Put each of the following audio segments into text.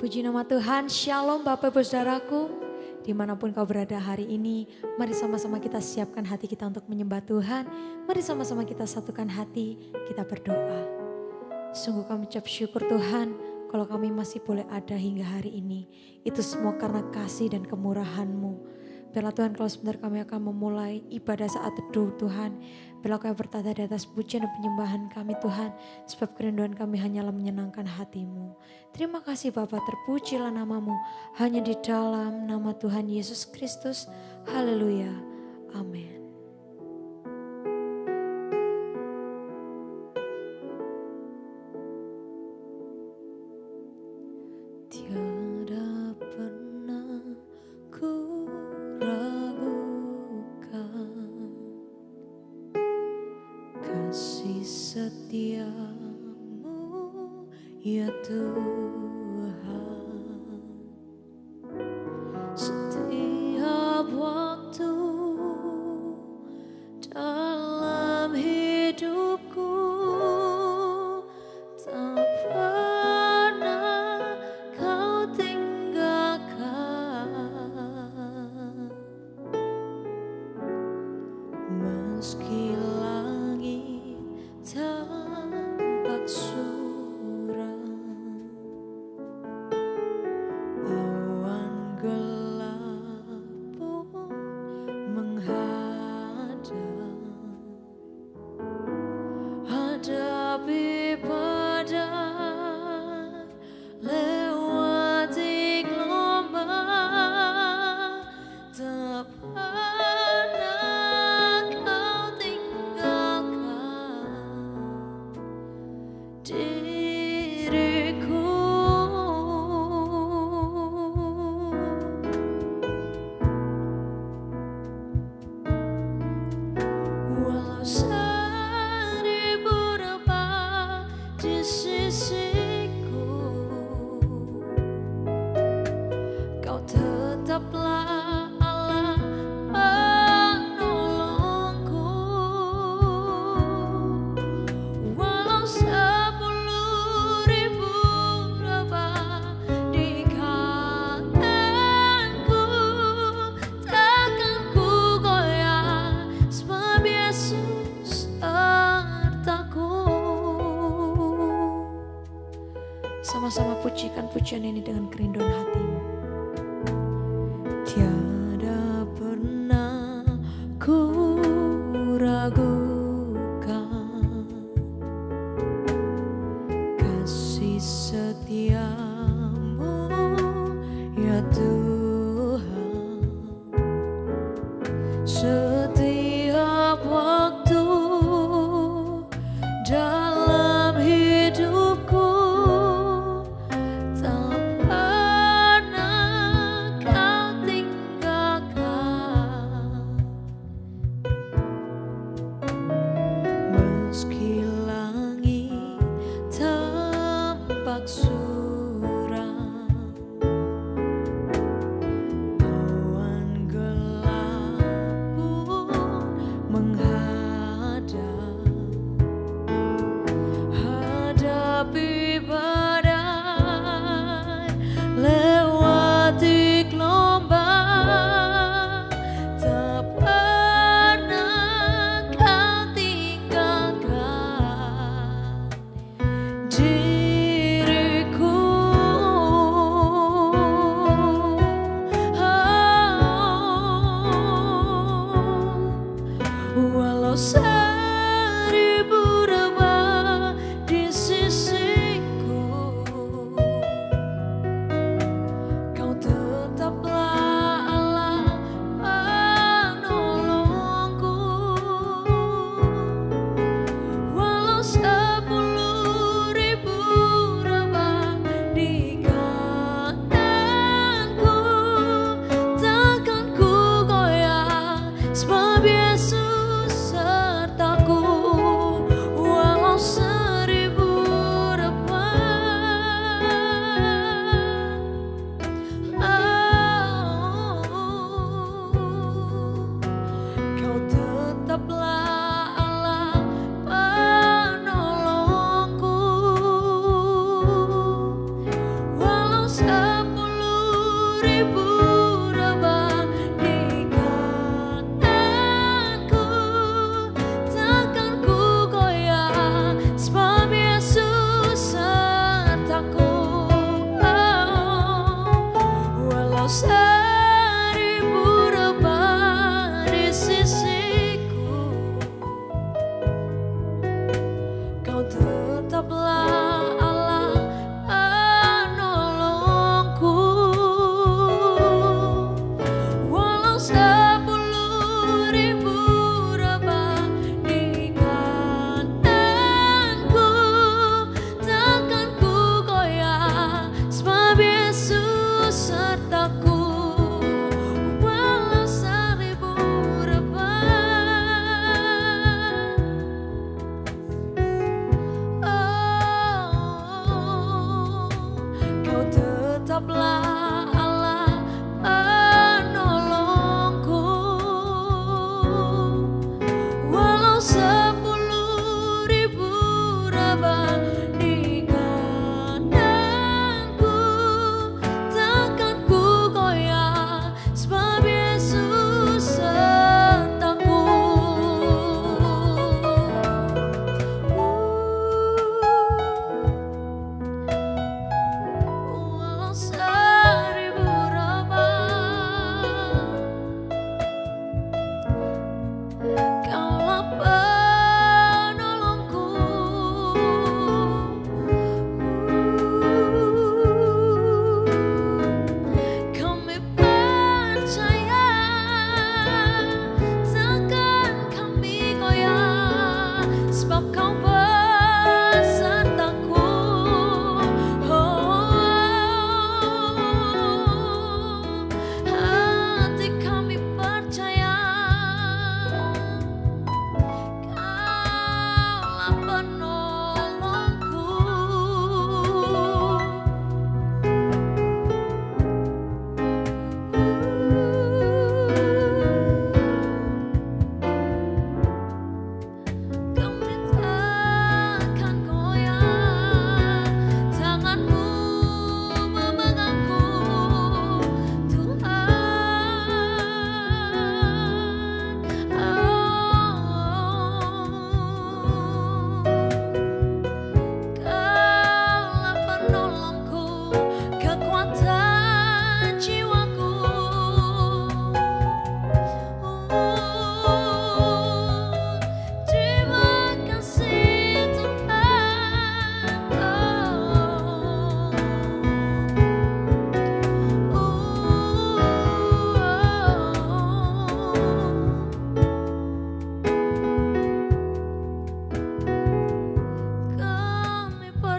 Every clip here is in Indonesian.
Puji nama Tuhan, Shalom Bapak Ibu Saudaraku. Dimanapun kau berada hari ini, mari sama-sama kita siapkan hati kita untuk menyembah Tuhan. Mari sama-sama kita satukan hati, kita berdoa. Sungguh kami ucap syukur Tuhan, kalau kami masih boleh ada hingga hari ini. Itu semua karena kasih dan kemurahan-Mu. Biarlah Tuhan kalau sebentar kami akan memulai ibadah saat teduh Tuhan. Biarlah kami bertata di atas pujian dan penyembahan kami Tuhan. Sebab kerinduan kami hanyalah menyenangkan hati-Mu. Terima kasih Bapa, terpujilah nama-Mu. Hanya di dalam nama Tuhan Yesus Kristus. Haleluya. Amin. Tiada pernah ku ragukan kasih setiamu ya Tuhan. Setiap waktu dalam hidupku tak pernah kau tinggalkan. Meski langit tampak suram, awan gelap pun menghadap. Hadapi badai, lewati gelombang, tak pernah kau tinggalkan diriku. Walau seribu rebah di sisiku, kau tetaplah Allah penolongku. Walau 10.000 rebah di kakiku, takkan ku goyah sebab Yesus sertaku. Sama-sama pujikan pujian ini dengan kerinduan hatimu. Tiada pernah ku ragukan kasih setiamu ya Tuhan. Setiap waktu dalam hidupku tak pernah kau tinggalkan. Meski langit tampak suram, awan gelap pun menghadap. Hadapi badai, lewati gelombang, tak pernah kau tinggalkan diriku.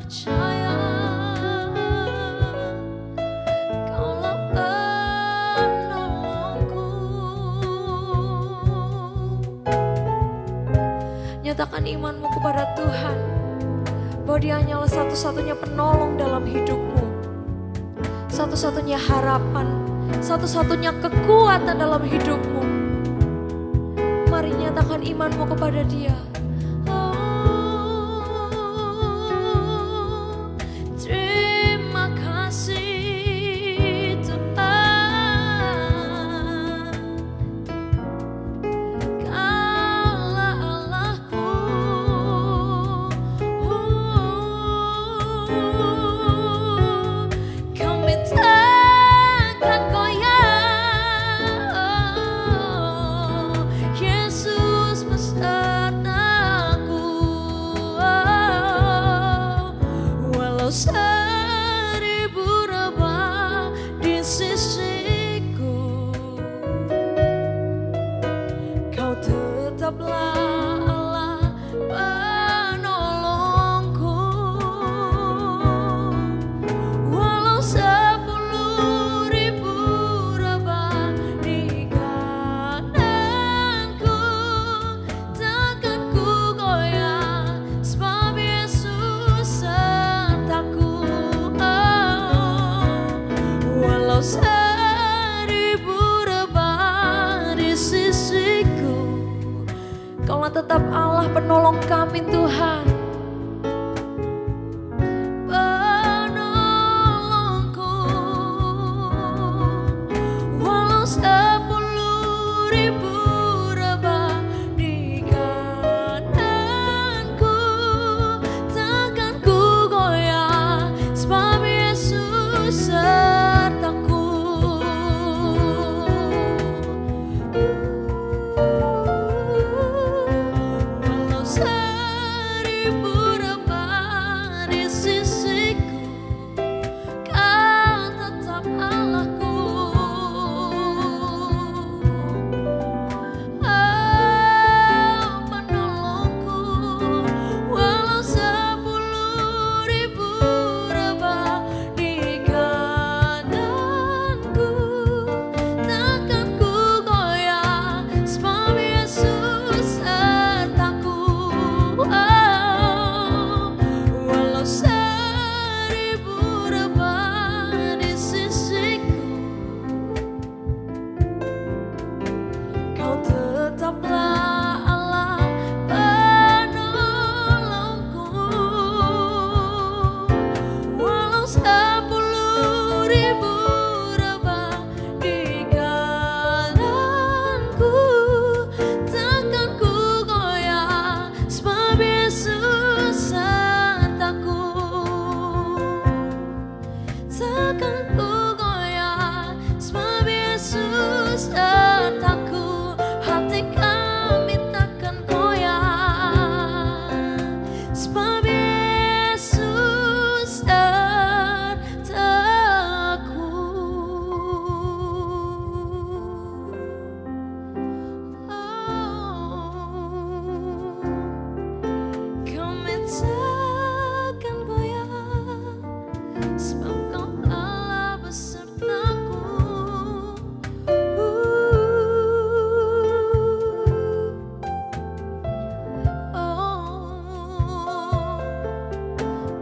percaya Kaulah penolongku. Nyatakan imanmu kepada Tuhan bahwa Dia hanyalah satu-satunya penolong dalam hidupmu, satu-satunya harapan, satu-satunya kekuatan dalam hidupmu. Mari nyatakan imanmu kepada Dia. Terima kasih Tuhan, Kaulah Allahku. Kami takkan goyah, Yesus besertaku. Walau seribu rebah di sisiku, Kau tetaplah Allah penolongku. Walau 10.000 rebah di kananku, takkan ku goyah, sebab Yesus sertaku. Walau 1000 rebah di sisiku, Kaulah tetap Allah penolong kami Tuhan, penolongku. Walau 10.000 rebah di kananku, takkan ku goyah, sebab Yesus sertaku. Walau 1000 rebah di sisiku, Kau tetap Allahku. Penolongku. Walau 10.000 rebah di kananku, takkan ku goyah, sebab Yesus sertaku. Walau 1000 rebah di sisiku, Kau tetaplah Allah penolongku. Walau 10.000 rebah di kananku, takkan ku goyah, sebab Yesus sertaku. Takkan ku goyah, sebab Yesus sertaku. Hati kami takkan goyah, sebab Yesus sertaku. Kami takkan goyah, sebab Kau Allah besertaku.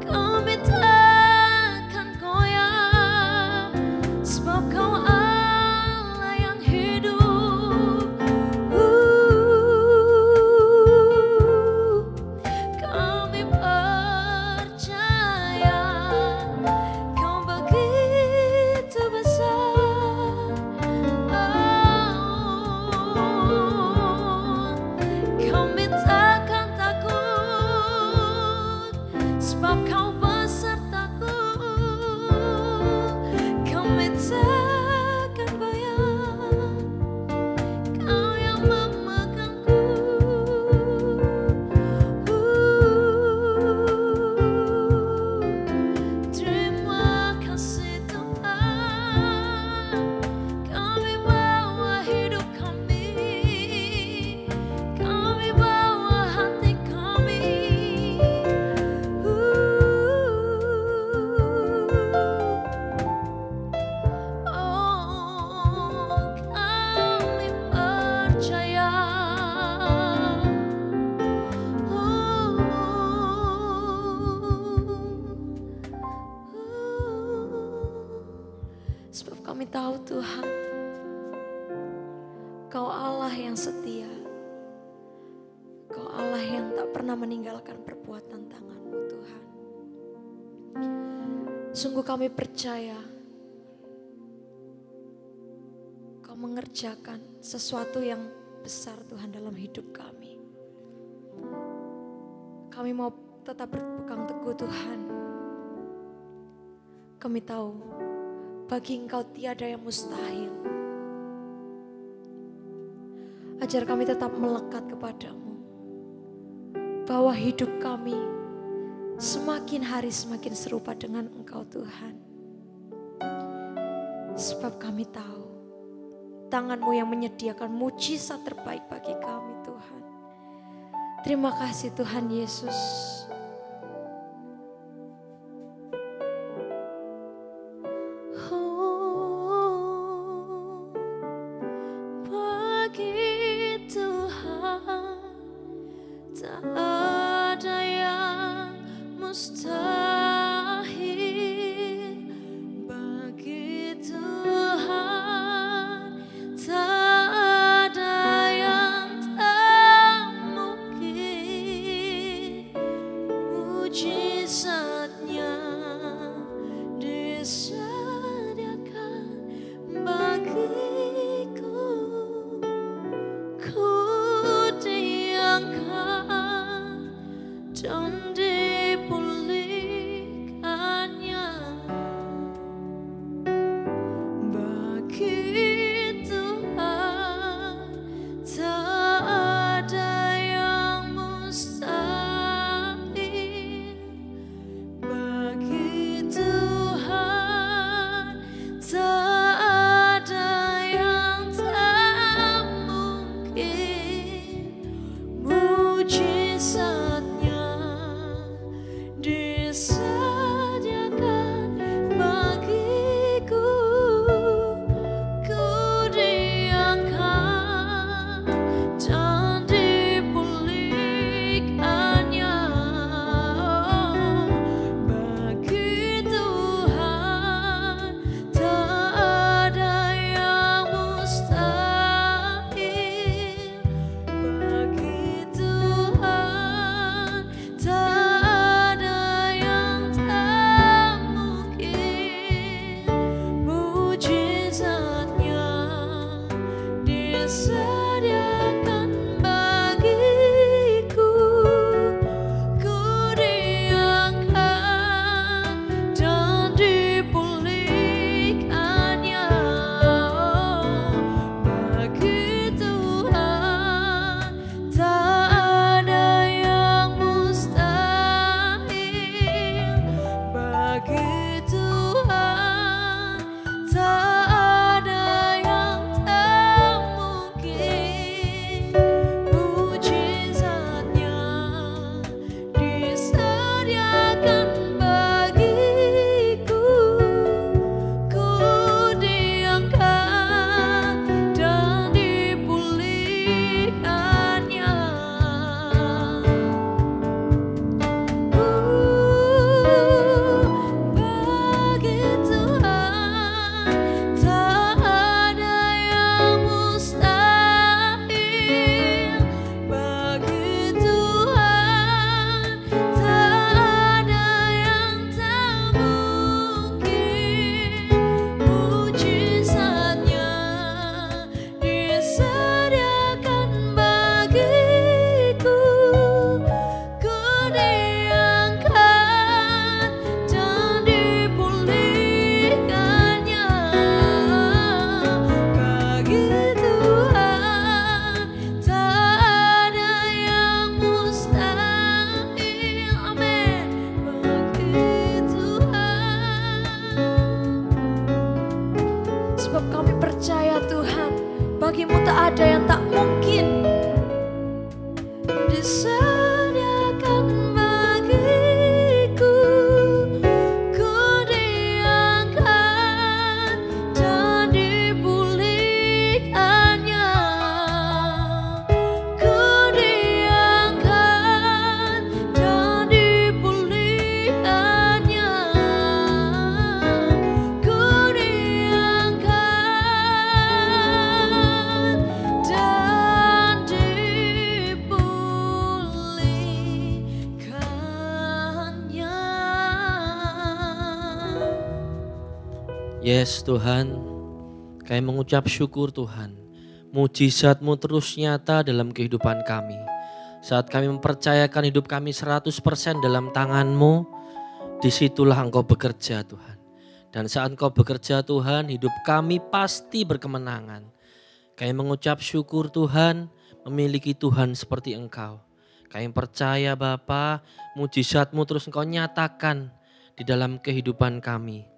Kami takkan goyah, sebab Kau Allah yang hidup. Kami percaya Kau begitu besar. Kami takkan takut, sebab Kau besertaku. Kami takkan goyah, Kau yang memegangku. Terima kasih Tuhan, Kami bawa hidup kami, Kami bawa hati kami. Sebab kami tahu Tuhan, Kau Allah yang setia. Kau Allah yang tak pernah meninggalkan perbuatan tangan-Mu Tuhan. Sungguh kami percaya Kau mengerjakan sesuatu yang besar Tuhan dalam hidup kami. Kami mau tetap berpegang teguh Tuhan. Kami tahu bagi Engkau tiada yang mustahil. Ajar kami tetap melekat kepadamu. Bahwa hidup kami semakin hari semakin serupa dengan Engkau Tuhan. Sebab kami tahu tangan-Mu yang menyediakan mujizat terbaik bagi kami Tuhan. Terima kasih Tuhan Yesus. bagimu tak ada yang tak mungkin. Disediakan bagiku, ku diangkat dan dipulihkannya. Ku diangkat dan dipulihkannya. Ku diangkat Yes Tuhan, kami mengucap syukur Tuhan. Mujizat-Mu terus nyata dalam kehidupan kami. Saat kami mempercayakan hidup kami 100% dalam tangan-Mu, disitulah Engkau bekerja Tuhan. Dan saat Engkau bekerja Tuhan, hidup kami pasti berkemenangan. Kami mengucap syukur Tuhan, memiliki Tuhan seperti Engkau. Kami percaya Bapa, mujizat-Mu terus Engkau nyatakan di dalam kehidupan kami.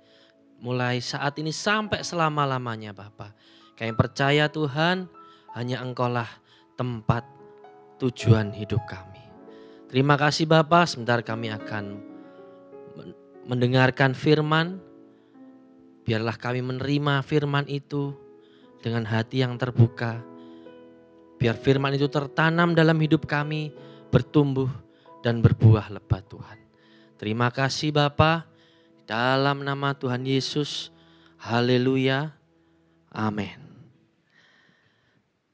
Mulai saat ini sampai selama-lamanya Bapa. Kami percaya Tuhan, hanya Engkaulah tempat tujuan hidup kami. Terima kasih Bapa, sebentar kami akan mendengarkan firman. Biarlah kami menerima firman itu dengan hati yang terbuka. Biar firman itu tertanam dalam hidup kami, bertumbuh dan berbuah lebat Tuhan. Terima kasih Bapa, dalam nama Tuhan Yesus. Haleluya. Amin.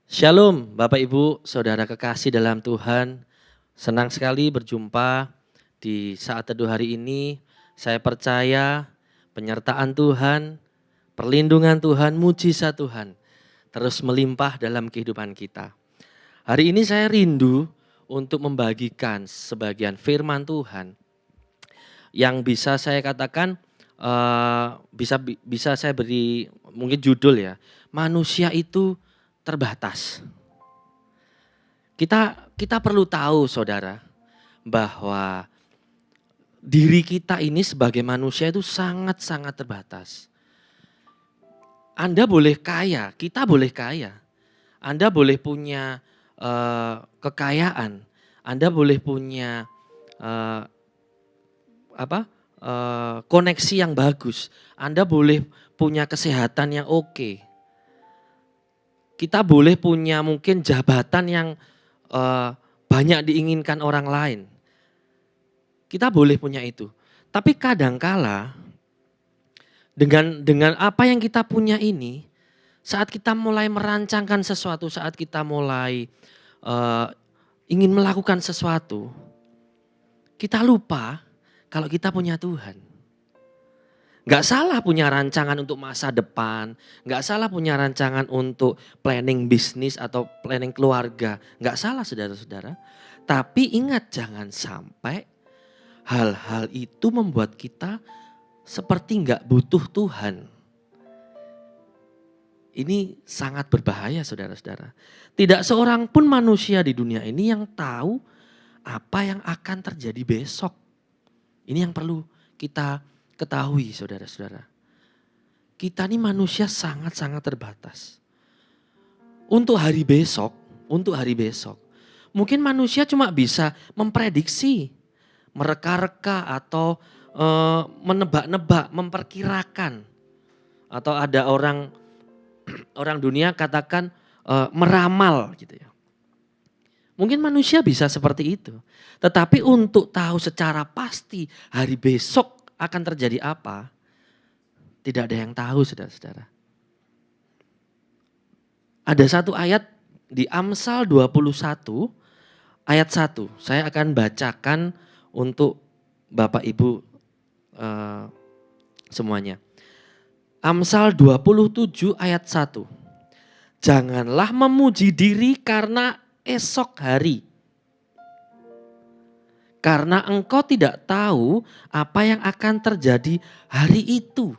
Shalom Bapak Ibu, Saudara kekasih dalam Tuhan. Senang sekali berjumpa di saat teduh hari ini. Saya percaya penyertaan Tuhan, perlindungan Tuhan, mujizat Tuhan terus melimpah dalam kehidupan kita. Hari ini saya rindu untuk membagikan sebagian firman Tuhan yang bisa saya katakan, bisa saya beri mungkin judul ya, manusia itu terbatas. Kita perlu tahu saudara bahwa diri kita ini sebagai manusia itu sangat-sangat terbatas. Anda boleh kaya, kita boleh kaya. Anda boleh punya kekayaan. Anda boleh punya koneksi yang bagus. Anda boleh punya kesehatan yang oke. Kita boleh punya mungkin jabatan yang banyak diinginkan orang lain. Kita boleh punya itu. Tapi kadangkala dengan apa yang kita punya ini, saat kita mulai merancangkan sesuatu, saat kita mulai ingin melakukan sesuatu, kita lupa kalau kita punya Tuhan. Gak salah punya rancangan untuk masa depan, gak salah punya rancangan untuk planning bisnis atau planning keluarga. Gak salah saudara-saudara. Tapi ingat jangan sampai hal-hal itu membuat kita seperti gak butuh Tuhan. Ini sangat berbahaya saudara-saudara. Tidak seorang pun manusia di dunia ini yang tahu apa yang akan terjadi besok. Ini yang perlu kita ketahui saudara-saudara. Kita ini manusia sangat-sangat terbatas. Untuk hari besok, mungkin manusia cuma bisa memprediksi, mereka-reka atau menebak-nebak, memperkirakan. Atau ada orang dunia katakan meramal gitu ya. Mungkin manusia bisa seperti itu. Tetapi untuk tahu secara pasti hari besok akan terjadi apa, tidak ada yang tahu saudara-saudara. Ada satu ayat di Amsal 21 ayat 1. Saya akan bacakan untuk Bapak Ibu semuanya. Amsal 27 ayat 1. Janganlah memuji diri karena esok hari. Karena engkau tidak tahu apa yang akan terjadi hari itu.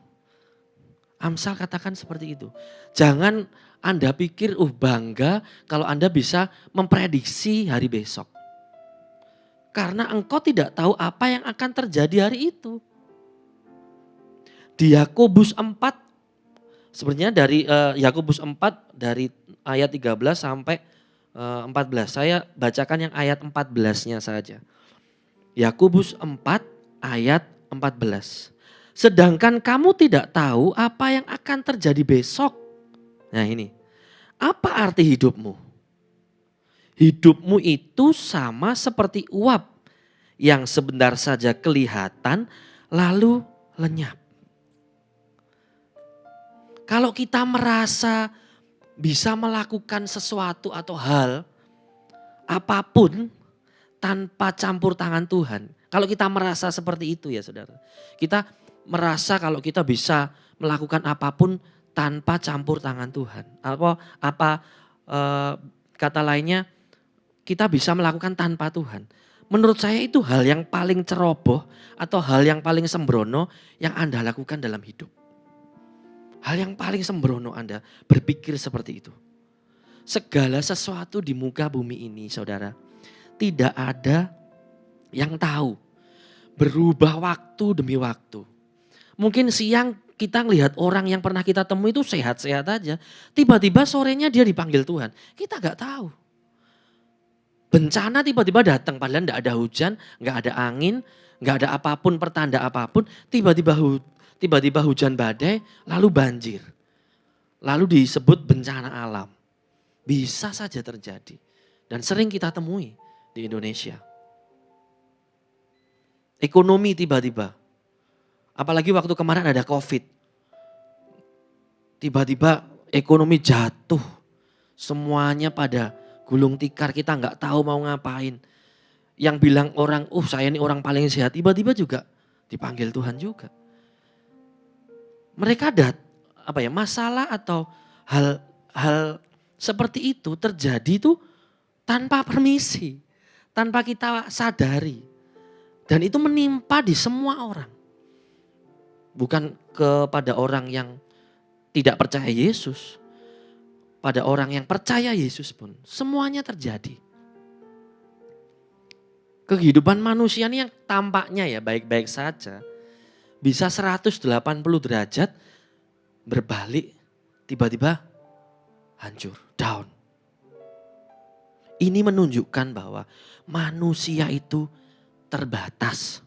Amsal katakan seperti itu. Jangan Anda pikir bangga kalau Anda bisa memprediksi hari besok. Karena engkau tidak tahu apa yang akan terjadi hari itu. Di Yakobus 4, sebenarnya dari Yakobus 4 dari ayat 13 sampai 14. Saya bacakan yang ayat 14-nya saja. Yakobus 4 ayat 14. Sedangkan kamu tidak tahu apa yang akan terjadi besok. Nah ini, apa arti hidupmu? Hidupmu itu sama seperti uap yang sebentar saja kelihatan lalu lenyap. Kalau kita merasa bisa melakukan sesuatu atau hal apapun tanpa campur tangan Tuhan. Kalau kita merasa seperti itu ya saudara. Kita merasa kalau kita bisa melakukan apapun tanpa campur tangan Tuhan. Kata lainnya, kita bisa melakukan tanpa Tuhan. Menurut saya itu hal yang paling ceroboh atau hal yang paling sembrono yang Anda lakukan dalam hidup. Hal yang paling sembrono Anda berpikir seperti itu. Segala sesuatu di muka bumi ini, saudara, tidak ada yang tahu. Berubah waktu demi waktu. Mungkin siang kita ngelihat orang yang pernah kita temui itu sehat-sehat aja. Tiba-tiba sorenya dia dipanggil Tuhan. Kita gak tahu. Bencana tiba-tiba datang, padahal gak ada hujan, gak ada angin, gak ada apapun, pertanda apapun. Tiba-tiba hujan badai, lalu banjir. Lalu disebut bencana alam. Bisa saja terjadi. Dan sering kita temui di Indonesia. Ekonomi tiba-tiba. Apalagi waktu kemarin ada COVID. Tiba-tiba ekonomi jatuh. Semuanya pada gulung tikar, kita nggak tahu mau ngapain. Yang bilang orang, saya ini orang paling sehat. Tiba-tiba juga dipanggil Tuhan juga. Mereka ada masalah atau hal seperti itu terjadi tuh tanpa permisi, tanpa kita sadari. Dan itu menimpa di semua orang. Bukan kepada orang yang tidak percaya Yesus. Pada orang yang percaya Yesus pun semuanya terjadi. Kehidupan manusia ini yang tampaknya ya baik-baik saja. Bisa 180 derajat berbalik tiba-tiba hancur, down. Ini menunjukkan bahwa manusia itu terbatas.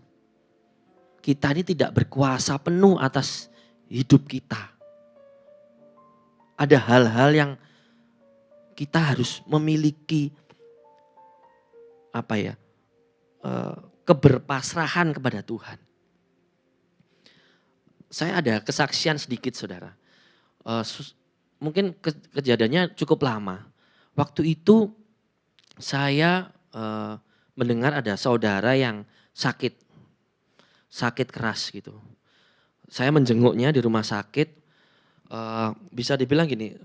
Kita ini tidak berkuasa penuh atas hidup kita. Ada hal-hal yang kita harus memiliki keberpasrahan kepada Tuhan. Saya ada kesaksian sedikit, saudara. Mungkin kejadiannya cukup lama. Waktu itu saya mendengar ada saudara yang sakit keras gitu. Saya menjenguknya di rumah sakit, bisa dibilang gini,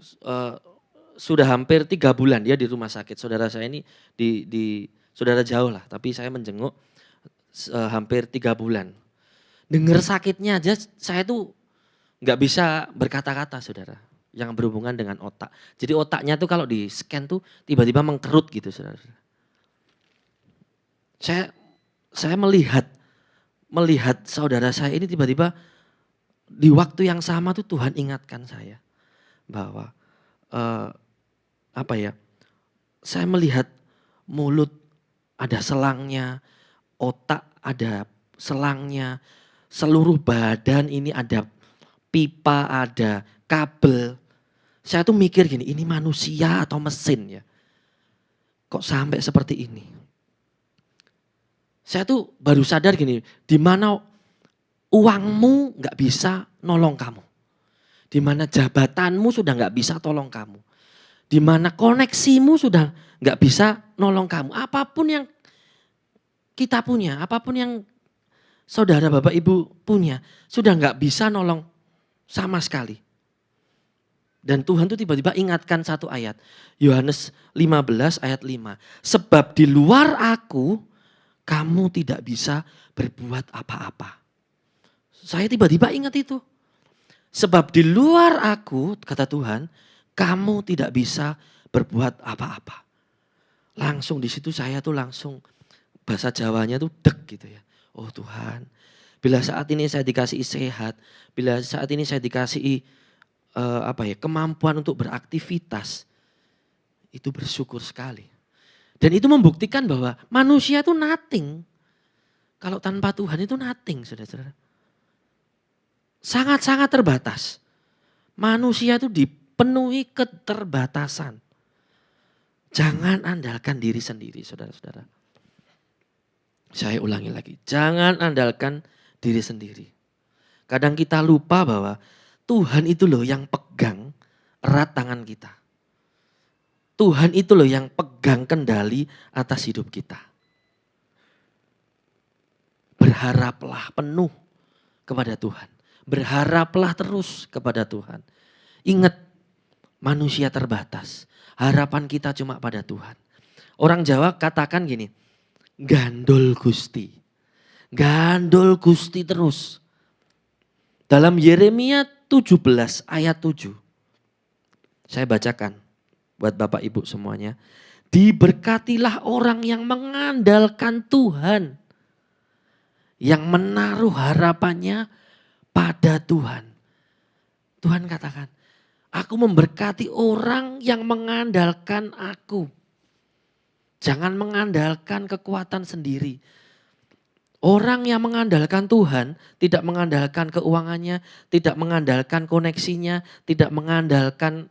sudah hampir 3 bulan dia di rumah sakit. Saudara saya ini di saudara jauh lah, tapi saya menjenguk hampir 3 bulan. Dengar sakitnya aja saya tuh gak bisa berkata-kata, saudara. Yang berhubungan dengan otak. Jadi otaknya tuh kalau di scan tuh tiba-tiba mengkerut gitu, saudara. Saya melihat saudara saya ini tiba-tiba di waktu yang sama tuh Tuhan ingatkan saya bahwa saya melihat mulut ada selangnya, otak ada selangnya, seluruh badan ini ada pipa, ada kabel. Saya tuh mikir gini, ini manusia atau mesin ya? Kok sampai seperti ini? Saya tuh baru sadar gini, di mana uangmu gak bisa nolong kamu. Di mana jabatanmu sudah gak bisa tolong kamu. Di mana koneksimu sudah gak bisa nolong kamu. Apapun yang kita punya, apapun yang saudara bapak ibu punya, sudah gak bisa nolong sama sekali. Dan Tuhan tuh tiba-tiba ingatkan satu ayat. Yohanes 15 ayat 5. Sebab di luar aku, kamu tidak bisa berbuat apa-apa. Saya tiba-tiba ingat itu. Sebab di luar aku, kata Tuhan, kamu tidak bisa berbuat apa-apa. Langsung di situ saya tuh langsung bahasa Jawanya tuh dek gitu ya. Oh Tuhan, bila saat ini saya dikasih sehat, bila saat ini saya dikasih kemampuan untuk beraktivitas, itu bersyukur sekali. Dan itu membuktikan bahwa manusia itu nothing. Kalau tanpa Tuhan itu nothing, saudara-saudara. Sangat-sangat terbatas. Manusia itu dipenuhi keterbatasan. Jangan andalkan diri sendiri, saudara-saudara. Saya ulangi lagi, jangan andalkan diri sendiri. Kadang kita lupa bahwa Tuhan itu loh yang pegang erat tangan kita. Tuhan itu loh yang pegang kendali atas hidup kita. Berharaplah penuh kepada Tuhan. Berharaplah terus kepada Tuhan. Ingat, manusia terbatas. Harapan kita cuma pada Tuhan. Orang Jawa katakan gini, gandol Gusti. Gandol Gusti terus. Dalam Yeremia 17 ayat 7. Saya bacakan buat Bapak Ibu semuanya. Diberkatilah orang yang mengandalkan Tuhan. Yang menaruh harapannya pada Tuhan. Tuhan katakan, aku memberkati orang yang mengandalkan aku. Jangan mengandalkan kekuatan sendiri. Orang yang mengandalkan Tuhan tidak mengandalkan keuangannya, tidak mengandalkan koneksinya, tidak mengandalkan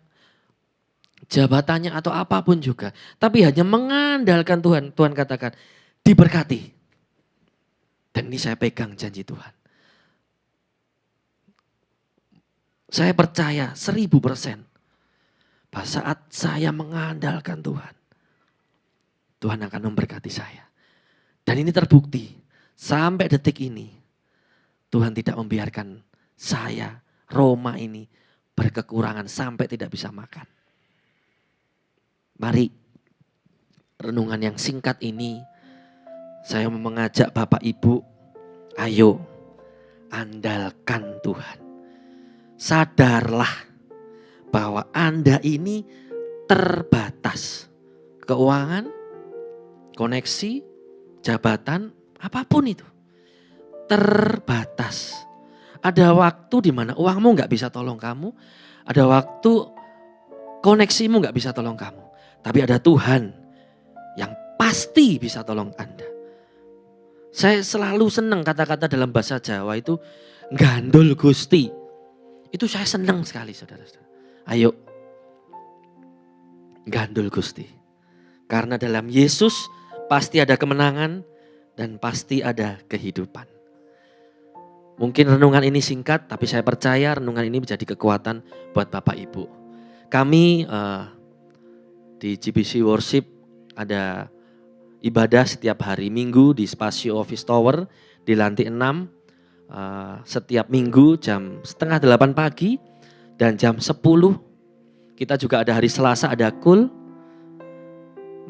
jabatannya atau apapun juga. Tapi hanya mengandalkan Tuhan. Tuhan katakan, diberkati. Dan ini saya pegang janji Tuhan. Saya percaya 1000% bahwa saat saya mengandalkan Tuhan, Tuhan akan memberkati saya. Dan ini terbukti sampai detik ini Tuhan tidak membiarkan saya, Roma ini berkekurangan sampai tidak bisa makan. Mari renungan yang singkat ini saya mau mengajak Bapak Ibu, ayo andalkan Tuhan. Sadarlah bahwa Anda ini terbatas. Keuangan, koneksi, jabatan, apapun itu. Terbatas. Ada waktu di mana uangmu gak bisa tolong kamu. Ada waktu koneksimu gak bisa tolong kamu. Tapi ada Tuhan yang pasti bisa tolong Anda. Saya selalu senang kata-kata dalam bahasa Jawa itu gandol Gusti. Itu saya senang sekali saudara-saudara. Ayo gandul Gusti. Karena dalam Yesus pasti ada kemenangan dan pasti ada kehidupan. Mungkin renungan ini singkat tapi saya percaya renungan ini menjadi kekuatan buat Bapak Ibu. Kami di GBC Worship ada ibadah setiap hari Minggu di Spasio Office Tower di lantai 6. Setiap minggu jam 7:30 pagi dan jam 10. Kita juga ada hari Selasa ada kul.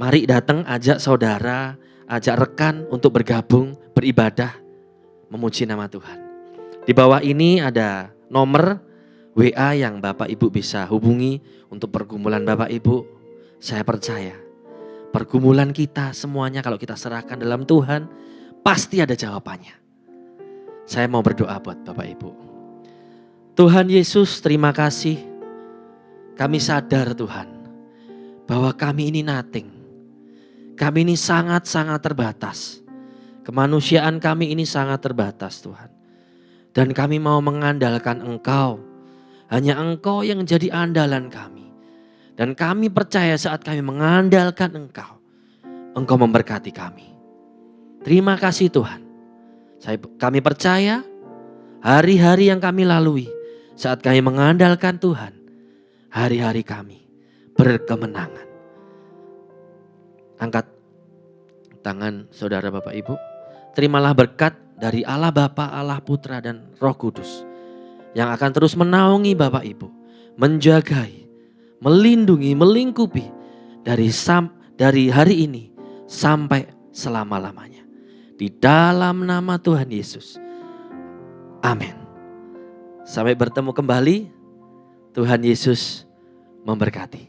Mari datang, ajak saudara, ajak rekan untuk bergabung, beribadah, memuji nama Tuhan. Di bawah ini ada nomor WA yang Bapak Ibu bisa hubungi untuk pergumulan Bapak Ibu. Saya percaya pergumulan kita semuanya kalau kita serahkan dalam Tuhan pasti ada jawabannya. Saya mau berdoa buat Bapak Ibu. Tuhan Yesus, terima kasih. Kami sadar Tuhan bahwa kami ini nothing. Kami ini sangat-sangat terbatas. Kemanusiaan kami ini sangat terbatas Tuhan. Dan kami mau mengandalkan Engkau. Hanya Engkau yang jadi andalan kami. Dan kami percaya saat kami mengandalkan Engkau, Engkau memberkati kami. Terima kasih Tuhan. Kami percaya hari-hari yang kami lalui saat kami mengandalkan Tuhan, hari-hari kami berkemenangan. Angkat tangan saudara Bapak Ibu. Terimalah berkat dari Allah Bapa, Allah Putra dan Roh Kudus yang akan terus menaungi Bapak Ibu, menjagai, melindungi, melingkupi dari hari ini sampai selama-lamanya. Di dalam nama Tuhan Yesus. Amin. Sampai bertemu kembali. Tuhan Yesus memberkati.